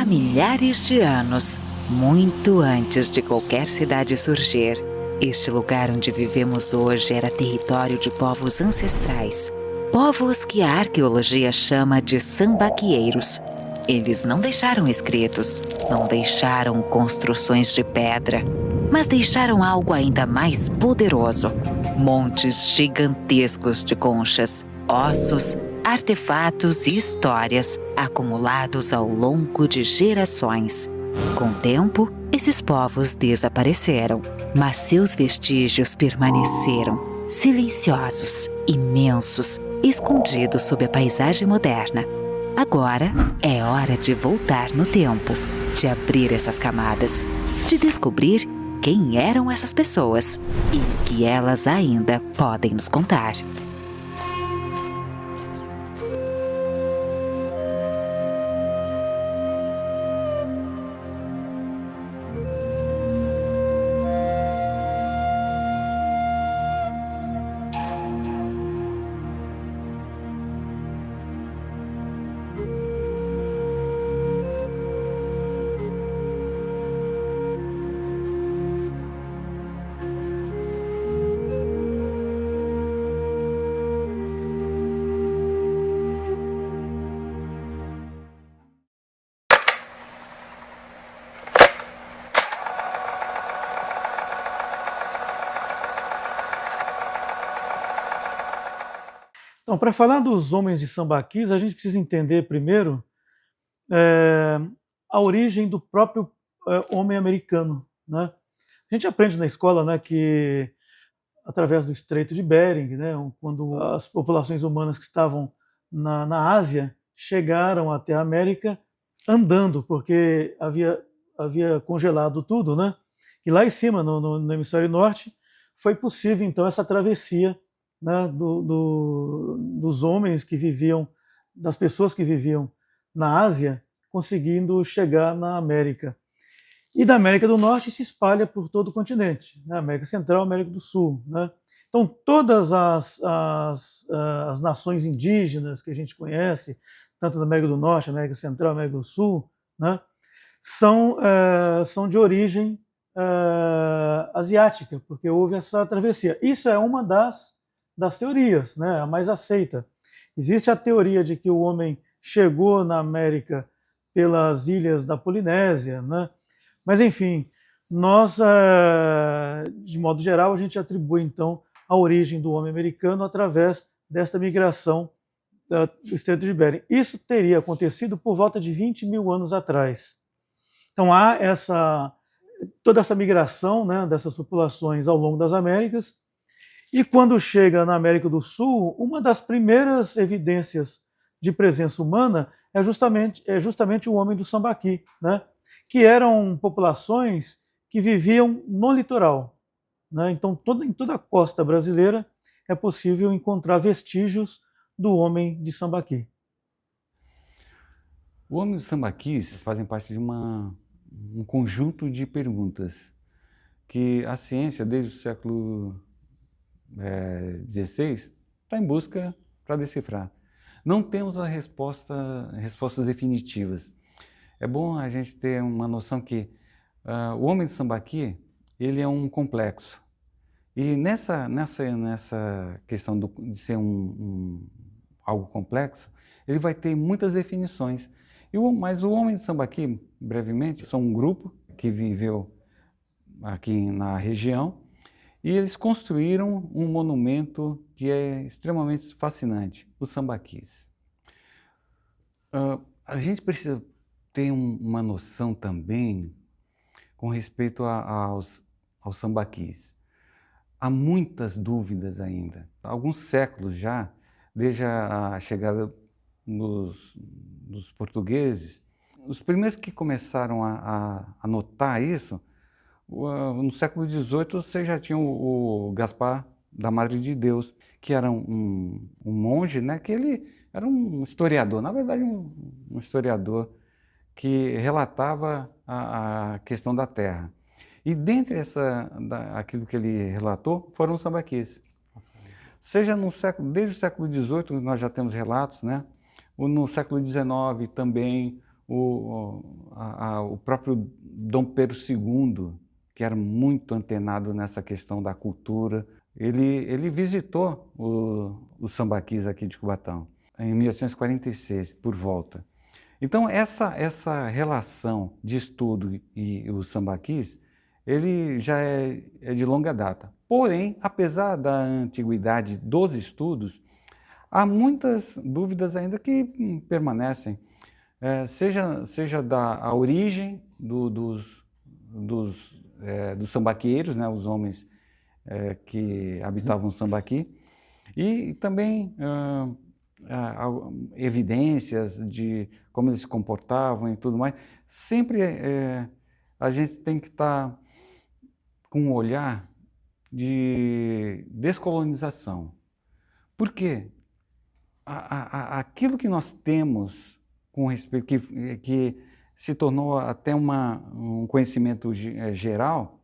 milhares de anos, muito antes de qualquer cidade surgir, este lugar onde vivemos hoje era território de povos ancestrais. Povos que a arqueologia chama de sambaqueiros. Eles não deixaram escritos, não deixaram construções de pedra, mas deixaram algo ainda mais poderoso: montes gigantescos de conchas, ossos, artefatos e histórias acumulados ao longo de gerações. Com o tempo, esses povos desapareceram, mas seus vestígios permaneceram, silenciosos, imensos, escondidos sob a paisagem moderna. Agora é hora de voltar no tempo, de abrir essas camadas, de descobrir quem eram essas pessoas e o que elas ainda podem nos contar. Então, para falar dos homens de Sambaquis, a gente precisa entender primeiro a origem do próprio homem americano, né? A gente aprende na escola, né, que através do Estreito de Bering, né, quando as populações humanas que estavam na Ásia chegaram até a América andando, porque havia congelado tudo, né? E lá em cima, no hemisfério norte, foi possível então essa travessia, né, dos homens que viviam, das pessoas que viviam na Ásia, conseguindo chegar na América. E da América do Norte se espalha por todo o continente, né, América Central, América do Sul, né? Então todas as nações indígenas que a gente conhece, tanto da América do Norte, América Central, América do Sul, né, são de origem asiática, porque houve essa travessia. Isso é uma das teorias, né, a mais aceita. Existe a teoria de que o homem chegou na América pelas ilhas da Polinésia, né? Mas, enfim, nós, de modo geral, a gente atribui, então, a origem do homem americano através desta migração do Estreito de Bering. Isso teria acontecido por volta de 20 mil anos atrás. Então, há toda essa migração, né, dessas populações ao longo das Américas. E quando chega na América do Sul, uma das primeiras evidências de presença humana é justamente o homem do Sambaqui, né? Que eram populações que viviam no litoral, né? Então, em toda a costa brasileira é possível encontrar vestígios do homem de Sambaqui. O homem dos sambaquis fazem parte de um conjunto de perguntas que a ciência, desde o século XVI, está em busca para decifrar. Não temos respostas definitivas. É bom a gente ter uma noção que o homem de Sambaqui, ele é um complexo. E nessa questão de ser algo complexo, ele vai ter muitas definições. Mas o homem de Sambaqui, brevemente, são um grupo que viveu aqui na região e eles construíram um monumento que é extremamente fascinante, os sambaquis. A gente precisa ter uma noção também com respeito aos sambaquis. Há muitas dúvidas ainda. Há alguns séculos já, desde a chegada dos portugueses, os primeiros que começaram a notar isso, no século XVIII você já tinha o Gaspar da Madre de Deus, que era um monge, né, que ele era um historiador, na verdade um historiador que relatava a questão da terra. E dentre aquilo que ele relatou foram os sambaquis. Seja desde o século XVIII nós já temos relatos, né? No século XIX também o próprio Dom Pedro II, que era muito antenado nessa questão da cultura, ele visitou os sambaquis aqui de Cubatão, em 1846, por volta. Então, essa relação de estudo e os sambaquis, ele já é de longa data. Porém, apesar da antiguidade dos estudos, há muitas dúvidas ainda que permanecem, seja a origem dos sambaqueiros, né, os homens que habitavam o Sambaqui, e também evidências de como eles se comportavam e tudo mais. Sempre a gente tem que estar com um olhar de descolonização. Por quê? Aquilo que nós temos com respeito, que se tornou até um conhecimento geral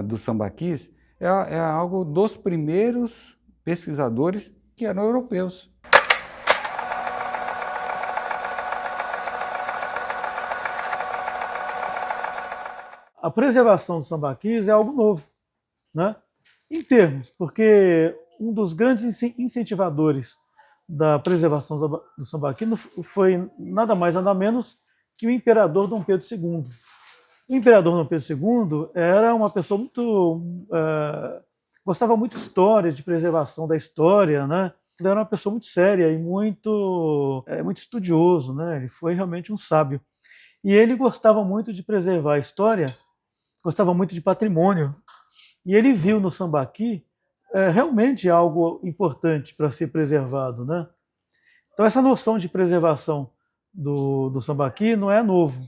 dos sambaquis, é algo dos primeiros pesquisadores que eram europeus. A preservação dos sambaquis é algo novo, né? Em termos, porque um dos grandes incentivadores da preservação do sambaqui foi nada mais nada menos que o imperador Dom Pedro II. O imperador Dom Pedro II era uma pessoa gostava muito de história, de preservação da história, né? Ele era uma pessoa muito séria e muito estudioso, né? Ele foi realmente um sábio. E ele gostava muito de preservar a história, gostava muito de patrimônio. E ele viu no sambaqui realmente algo importante para ser preservado, né? Então essa noção de preservação do sambaqui não é novo,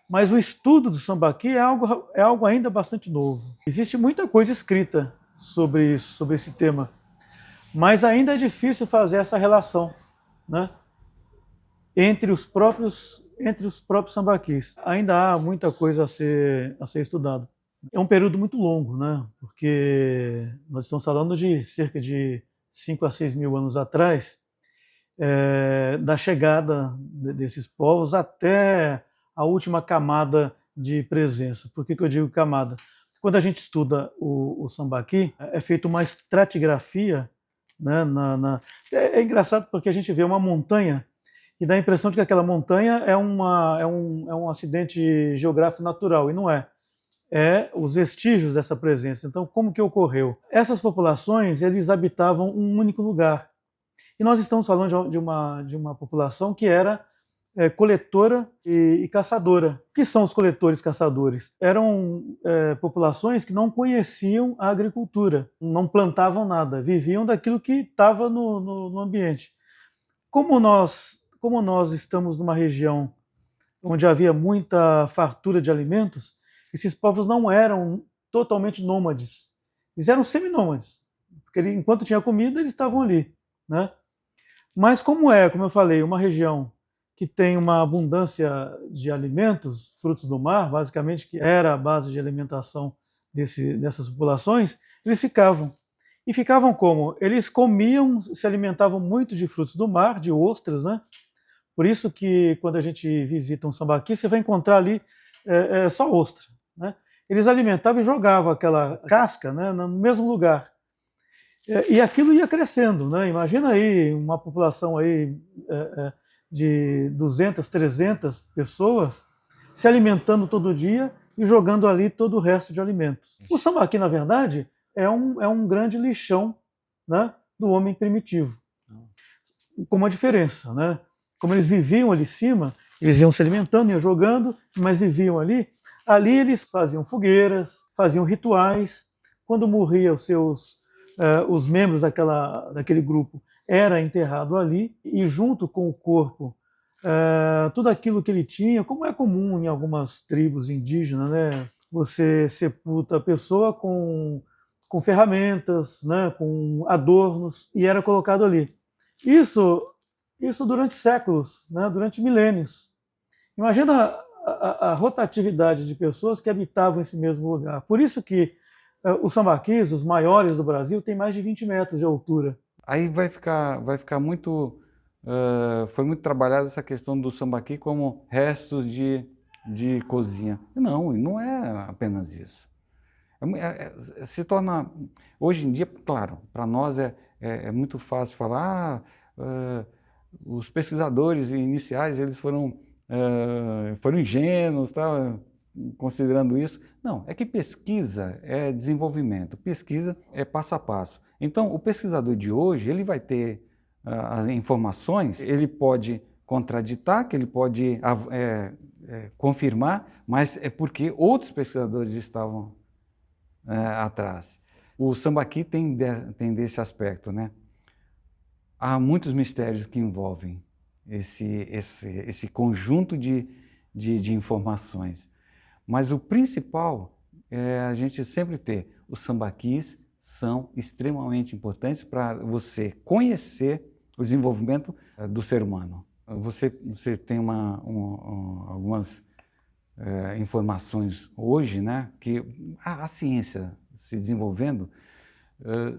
mas o estudo do sambaqui é algo ainda bastante novo. Existe muita coisa escrita sobre isso, sobre esse tema, mas ainda é difícil fazer essa relação, né, entre os próprios sambaquis. Ainda há muita coisa a ser estudada. É um período muito longo, né? Porque nós estamos falando de cerca de 5 a 6 mil anos atrás, da chegada desses povos até a última camada de presença. Por que eu digo camada? Quando a gente estuda o sambaqui, é feita uma estratigrafia, né, é engraçado porque a gente vê uma montanha e dá a impressão de que aquela montanha é um acidente geográfico natural, e não é. Os vestígios dessa presença. Então, como que ocorreu? Essas populações, eles habitavam um único lugar. E nós estamos falando de uma população que era coletora e caçadora. O que são os coletores e caçadores? Eram populações que não conheciam a agricultura, não plantavam nada, viviam daquilo que estava no ambiente. Como nós estamos numa região onde havia muita fartura de alimentos, esses povos não eram totalmente nômades, eles eram seminômades, porque enquanto tinha comida eles estavam ali, né? Mas como eu falei, uma região que tem uma abundância de alimentos, frutos do mar, basicamente, que era a base de alimentação dessas populações, eles ficavam. E ficavam como? Eles comiam, se alimentavam muito de frutos do mar, de ostras, né? Por isso que quando a gente visita um sambaqui, você vai encontrar ali só ostra, né? Eles alimentavam e jogavam aquela casca, né, no mesmo lugar. E aquilo ia crescendo, né? Imagina aí uma população aí, de 200, 300 pessoas se alimentando todo dia e jogando ali todo o resto de alimentos. O sambaqui, na verdade, é um grande lixão, né, do homem primitivo. Com uma diferença, né? Como eles viviam ali em cima, eles iam se alimentando, iam jogando, mas viviam ali. Ali eles faziam fogueiras, faziam rituais. Quando morriam os membros daquele grupo, era enterrado ali, e junto com o corpo, tudo aquilo que ele tinha, como é comum em algumas tribos indígenas, né? Você sepulta a pessoa com ferramentas, né? Com adornos, e era colocado ali. Isso durante séculos, né? Durante milênios. Imagina a rotatividade de pessoas que habitavam esse mesmo lugar. Por isso que os sambaquis, os maiores do Brasil, têm mais de 20 metros de altura. Aí vai ficar muito foi muito trabalhada essa questão do sambaqui como restos de cozinha. Não é apenas isso. Se torna, hoje em dia, claro, para nós é muito fácil falar, os pesquisadores iniciais eles foram ingênuos, tá, considerando isso. Não, é que pesquisa é desenvolvimento, pesquisa é passo a passo. Então, o pesquisador de hoje, ele vai ter as informações, ele pode contraditar, que ele pode confirmar, mas é porque outros pesquisadores estavam atrás. O sambaqui tem desse aspecto, né? Há muitos mistérios que envolvem esse conjunto de informações. Mas o principal é a gente sempre ter os sambaquis são extremamente importantes para você conhecer o desenvolvimento do ser humano. Você tem algumas informações hoje, né, que a ciência se desenvolvendo,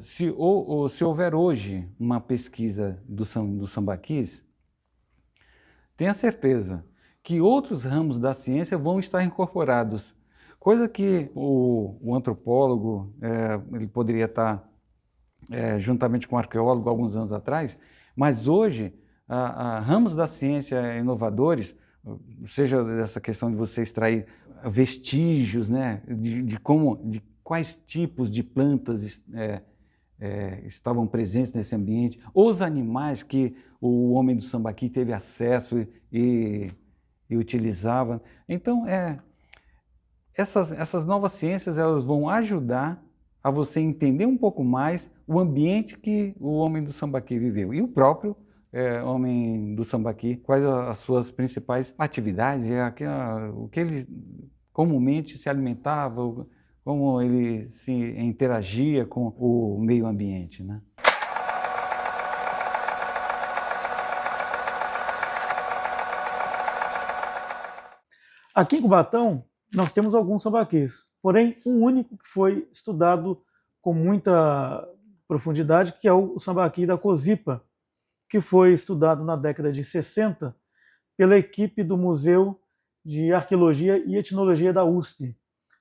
se houver hoje uma pesquisa dos sambaquis, tenha certeza que outros ramos da ciência vão estar incorporados, coisa que o antropólogo ele poderia estar juntamente com o arqueólogo alguns anos atrás, mas hoje ramos da ciência inovadores, seja dessa questão de você extrair vestígios, né, de quais tipos de plantas estavam presentes nesse ambiente, os animais que o homem do sambaqui teve acesso e utilizava. Então, essas novas ciências elas vão ajudar a você entender um pouco mais o ambiente que o homem do sambaqui viveu. E o próprio homem do sambaqui, quais as suas principais atividades, o que ele comumente se alimentava, como ele se interagia com o meio ambiente, né? Aqui em Cubatão, nós temos alguns sambaquis, porém um único que foi estudado com muita profundidade, que é o sambaqui da Cozipa, que foi estudado na década de 60 pela equipe do Museu de Arqueologia e Etnologia da USP,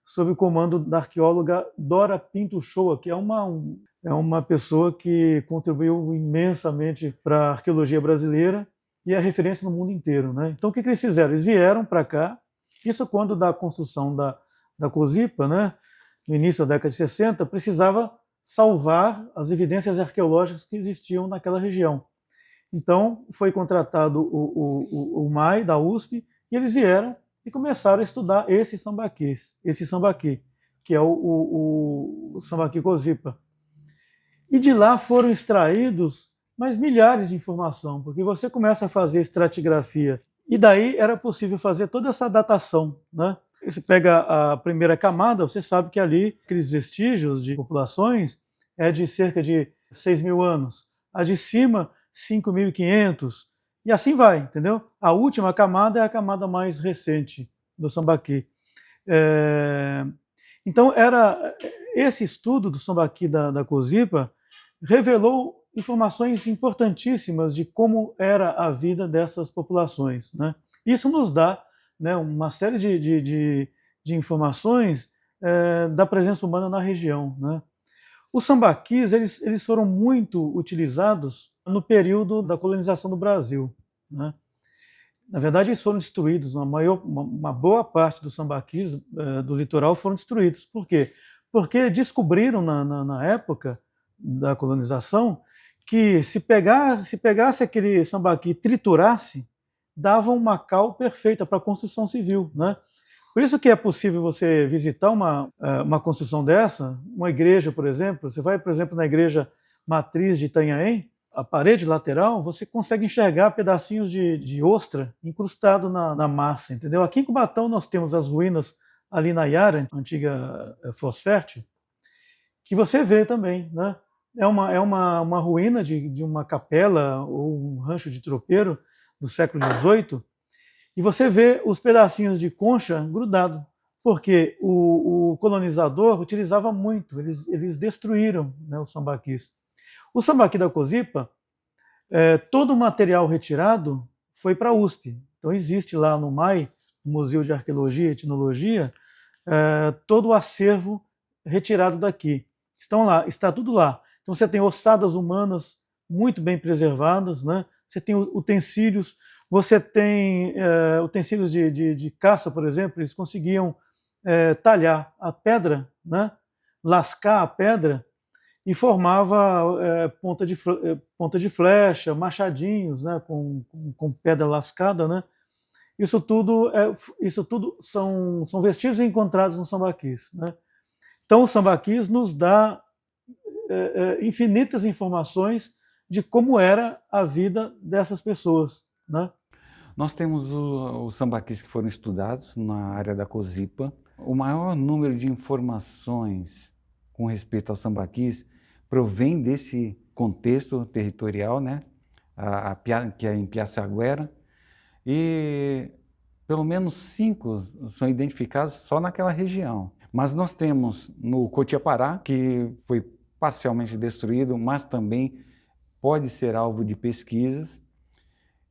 sob o comando da arqueóloga Dora Pinto Shoa, que é uma pessoa que contribuiu imensamente para a arqueologia brasileira e é referência no mundo inteiro, né? Então o que eles fizeram? Eles vieram para cá, isso quando da construção da Cozipa, né, no início da década de 60, precisava salvar as evidências arqueológicas que existiam naquela região. Então foi contratado o MAI da USP e eles vieram e começaram a estudar esse sambaqui, que é o sambaqui Cozipa. E de lá foram extraídos mais milhares de informação, porque você começa a fazer estratigrafia e daí era possível fazer toda essa datação, né? Você pega a primeira camada, você sabe que ali aqueles vestígios de populações é de cerca de 6.000 anos. A de cima, 5.500, e assim vai, entendeu? A última camada é a camada mais recente do sambaqui. Então, esse estudo do sambaqui da Cozipa revelou informações importantíssimas de como era a vida dessas populações, né? Isso nos dá, né, uma série de informações da presença humana na região, né? Os sambaquis eles foram muito utilizados no período da colonização do Brasil, né? Na verdade, eles foram destruídos, uma boa parte dos sambaquis do litoral foram destruídos. Por quê? Porque descobriram na época da colonização que se pegasse aquele sambaqui e triturasse, dava uma cal perfeita para a construção civil, né? Por isso que é possível você visitar uma construção dessa, uma igreja, por exemplo. Você vai, por exemplo, na igreja matriz de Itanhaém, a parede lateral, você consegue enxergar pedacinhos de ostra incrustado na massa, entendeu? Aqui em Cubatão nós temos as ruínas ali na Iara, antiga Fosfértil, que você vê também, né? É uma ruína de uma capela ou um rancho de tropeiro do século XVIII, e você vê os pedacinhos de concha grudado, porque o colonizador utilizava muito, eles destruíram, né, os sambaquis. O sambaqui da Cozipa, Todo o material retirado foi para a USP. Então existe lá no MAI, Museu de Arqueologia e Etnologia, todo o acervo retirado daqui. Estão lá, está tudo lá. Então você tem ossadas humanas muito bem preservadas, né? Você tem utensílios, você tem utensílios de caça, por exemplo, eles conseguiam talhar a pedra, né? Lascar a pedra e formava ponta de flecha, machadinhos, né? com pedra lascada, né? Isso tudo são vestígios encontrados no sambaquis, né? Então o sambaquis nos dá infinitas informações de como era a vida dessas pessoas, né? Nós temos os sambaquis que foram estudados na área da Cozipa. O maior número de informações com respeito ao sambaquis provém desse contexto territorial, né? Que é em Piaçaguera, e pelo menos 5 são identificados só naquela região. Mas nós temos no Cotiapará, que foi parcialmente destruído, mas também pode ser alvo de pesquisas,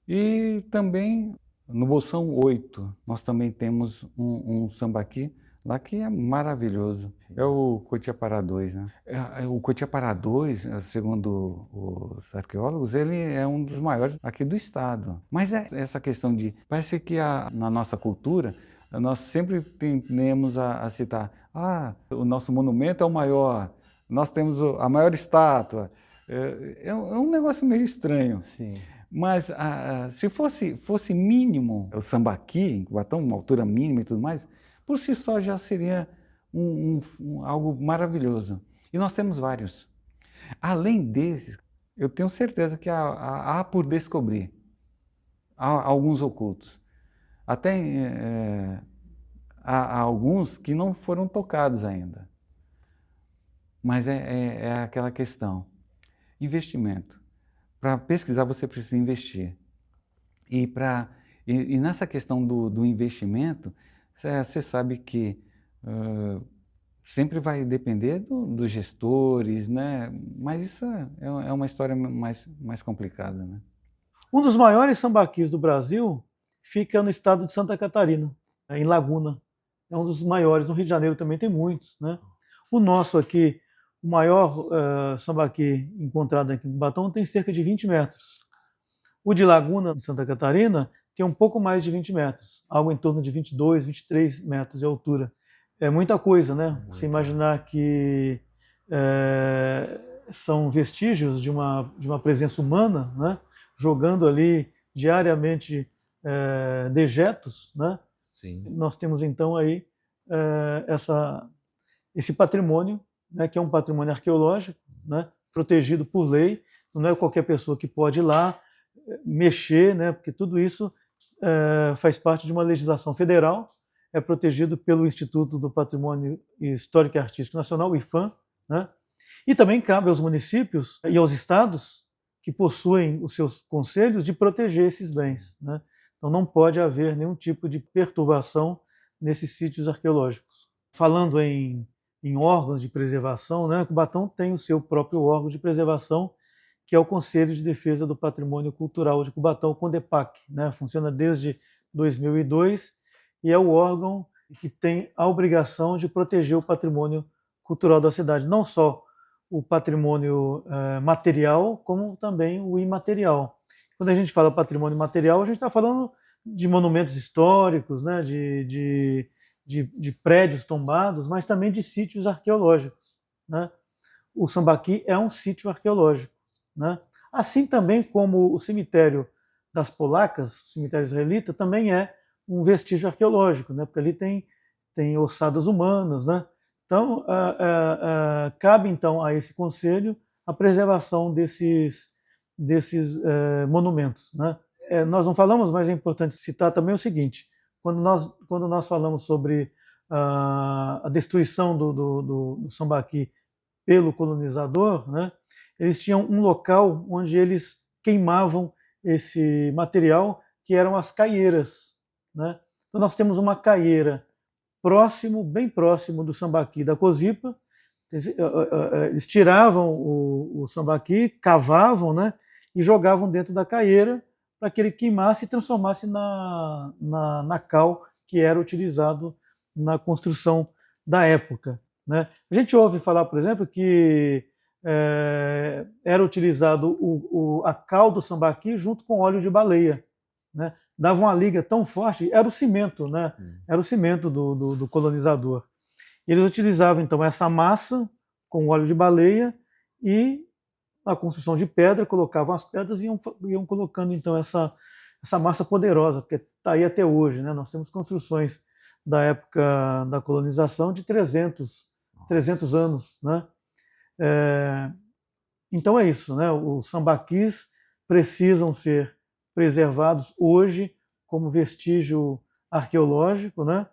e também no Bolsão 8 nós também temos um sambaqui lá que é maravilhoso, é o Cotiapará 2, né? O Cotiapará 2, segundo os arqueólogos, ele é um dos maiores aqui do estado. Mas essa questão parece que na nossa cultura, nós sempre tendemos a citar, o nosso monumento é o maior, nós temos a maior estátua. É um negócio meio estranho. Sim. Mas se fosse mínimo o sambaqui, em Cubatão, uma altura mínima e tudo mais, por si só já seria algo maravilhoso. E nós temos vários. Além desses, eu tenho certeza que há por descobrir. Há alguns ocultos. Até há alguns que não foram tocados ainda. Mas é aquela questão. Investimento. Para pesquisar você precisa investir. E nessa questão do investimento, você sabe que sempre vai depender dos gestores, né? Mas isso é uma história mais complicada, né? Um dos maiores sambaquis do Brasil fica no estado de Santa Catarina, em Laguna. É um dos maiores. No Rio de Janeiro também tem muitos, né? O nosso aqui, o maior sambaqui encontrado aqui em Cubatão, tem cerca de 20 metros. O de Laguna, de Santa Catarina, tem um pouco mais de 20 metros, algo em torno de 22, 23 metros de altura. É muita coisa, né? Você imaginar que são vestígios de uma presença humana, né? Jogando ali diariamente dejetos, né? Sim. Nós temos então aí esse patrimônio, né, que é um patrimônio arqueológico, né, protegido por lei. Não é qualquer pessoa que pode ir lá mexer, né, porque tudo isso faz parte de uma legislação federal, é protegido pelo Instituto do Patrimônio Histórico e Artístico Nacional, o IPHAN, né, e também cabe aos municípios e aos estados que possuem os seus conselhos de proteger esses bens, né. Então não pode haver nenhum tipo de perturbação nesses sítios arqueológicos. Falando em órgãos de preservação, né? Cubatão tem o seu próprio órgão de preservação, que é o Conselho de Defesa do Patrimônio Cultural de Cubatão, o CONDEPAC, né? Funciona desde 2002 e é o órgão que tem a obrigação de proteger o patrimônio cultural da cidade, não só o patrimônio material, como também o imaterial. Quando a gente fala patrimônio material, a gente está falando de monumentos históricos, né? de prédios tombados, mas também de sítios arqueológicos, né? O Sambaqui é um sítio arqueológico, né? Assim também como o cemitério das Polacas, o cemitério israelita, também é um vestígio arqueológico, né? Porque ali tem ossadas humanas, né? Então, cabe então a esse conselho a preservação desses monumentos, né? Nós não falamos, mas é importante citar também o seguinte: quando nós falamos sobre a destruição do Sambaqui pelo colonizador, né, eles tinham um local onde eles queimavam esse material, que eram as caieiras, né? Então nós temos uma caieira bem próximo do Sambaqui da Cozipa. Eles tiravam o Sambaqui, cavavam, né, e jogavam dentro da caeira para que ele queimasse e transformasse na cal que era utilizado na construção da época, né? A gente ouve falar, por exemplo, que era utilizado a cal do sambaqui junto com óleo de baleia, né? Dava uma liga tão forte, era o cimento, né? Era o cimento do colonizador. E eles utilizavam então essa massa com óleo de baleia e na construção de pedra colocavam as pedras e iam colocando então essa massa poderosa, que está aí até hoje, né? Nós temos construções da época da colonização de 300 anos, né? Então é isso, né? Os sambaquis precisam ser preservados hoje como vestígio arqueológico, né?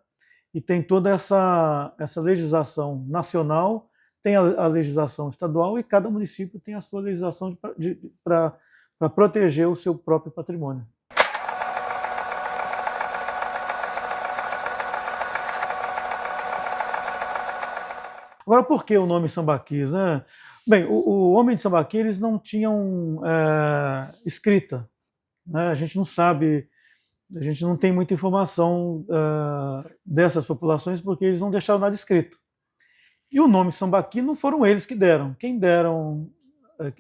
E tem toda essa legislação nacional, tem a legislação estadual e cada município tem a sua legislação para proteger o seu próprio patrimônio. Agora, por que o nome sambaquis, né? Bem, o homem de Sambaqui, eles não tinham escrita, né? A gente não sabe, a gente não tem muita informação dessas populações porque eles não deixaram nada escrito. E o nome Sambaqui não foram eles que deram. Quem deram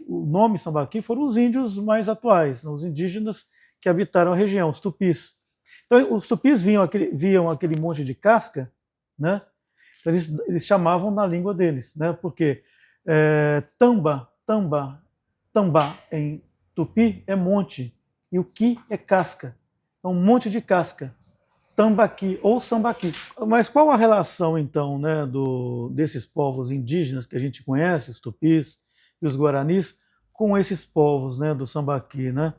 o nome Sambaqui foram os índios mais atuais, os indígenas que habitaram a região, os tupis. Então, os tupis viam aquele monte de casca, né? Então, eles chamavam na língua deles, né? Porque tamba em tupi é monte, e o qui é casca. Então, um monte de casca. Tambaqui ou sambaqui. Mas qual a relação, então, né, desses povos indígenas que a gente conhece, os tupis e os guaranis, com esses povos, né, do sambaqui, né?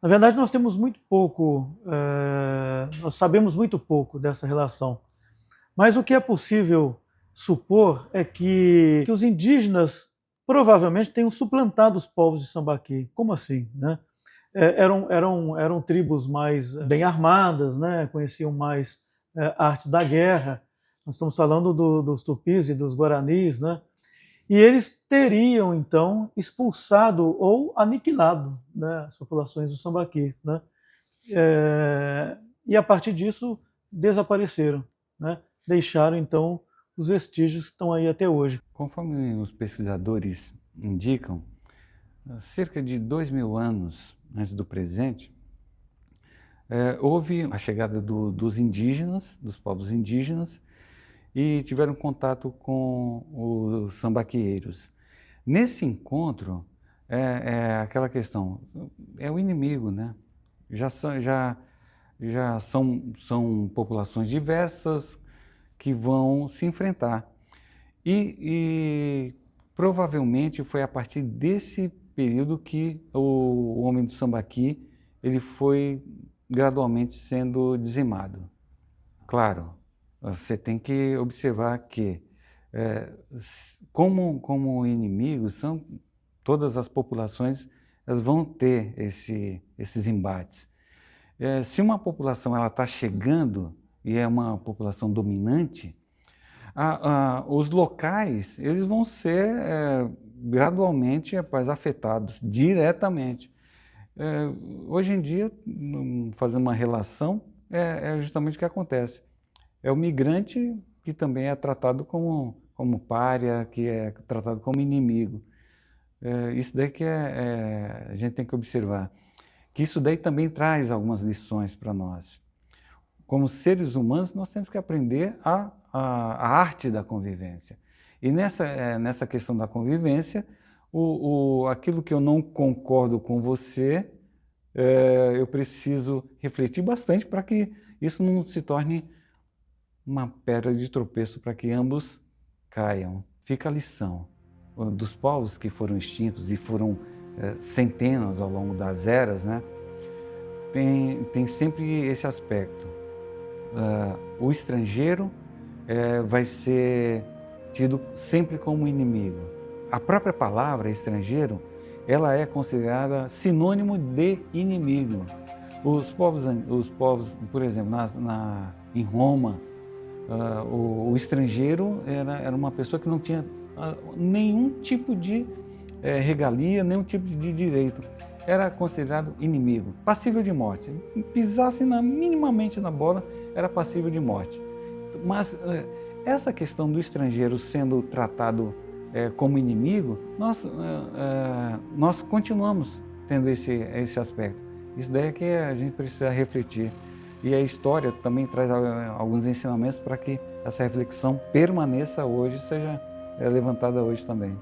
Na verdade, nós temos muito pouco, nós sabemos muito pouco dessa relação. Mas o que é possível supor é que os indígenas provavelmente tenham suplantado os povos de Sambaqui. Como assim, né? Eram tribos mais bem armadas, né? Conheciam mais artes da guerra. Nós estamos falando dos tupis e dos guaranis, né? E eles teriam, então, expulsado ou aniquilado, né, as populações dos sambaquis, né? E a partir disso desapareceram, né? Deixaram, então, os vestígios que estão aí até hoje. Conforme os pesquisadores indicam, cerca de 2.000 anos antes do presente, houve a chegada dos indígenas, dos povos indígenas, e tiveram contato com os sambaquieiros. Nesse encontro, aquela questão, é o inimigo, né? Já são populações diversas que vão se enfrentar. E provavelmente foi a partir desse período que o homem do Sambaqui ele foi gradualmente sendo dizimado. Claro, você tem que observar que, como inimigos, todas as populações elas vão ter esses embates. Se uma população está chegando e é uma população dominante, os locais eles vão ser gradualmente afetados diretamente. Hoje em dia, fazendo uma relação, é justamente o que acontece. É o migrante que também é tratado como pária, que é tratado como inimigo. Isso daí que a gente tem que observar. Que isso daí também traz algumas lições para nós. Como seres humanos, nós temos que aprender a arte da convivência. E nessa questão da convivência, aquilo que eu não concordo com você, eu preciso refletir bastante para que isso não se torne uma pedra de tropeço para que ambos caiam. Fica a lição dos povos que foram extintos e foram centenas ao longo das eras, né? Tem sempre esse aspecto. O estrangeiro vai ser tido sempre como inimigo. A própria palavra estrangeiro, ela é considerada sinônimo de inimigo. Os povos, por exemplo, em Roma, o estrangeiro era uma pessoa que não tinha nenhum tipo de regalia, nenhum tipo de direito. era considerado inimigo, passível de morte. Pisasse minimamente na bola, era passível de morte. Mas essa questão do estrangeiro sendo tratado como inimigo, nós continuamos tendo esse aspecto. Isso daí é que a gente precisa refletir. E a história também traz alguns ensinamentos para que essa reflexão permaneça hoje, seja levantada hoje também.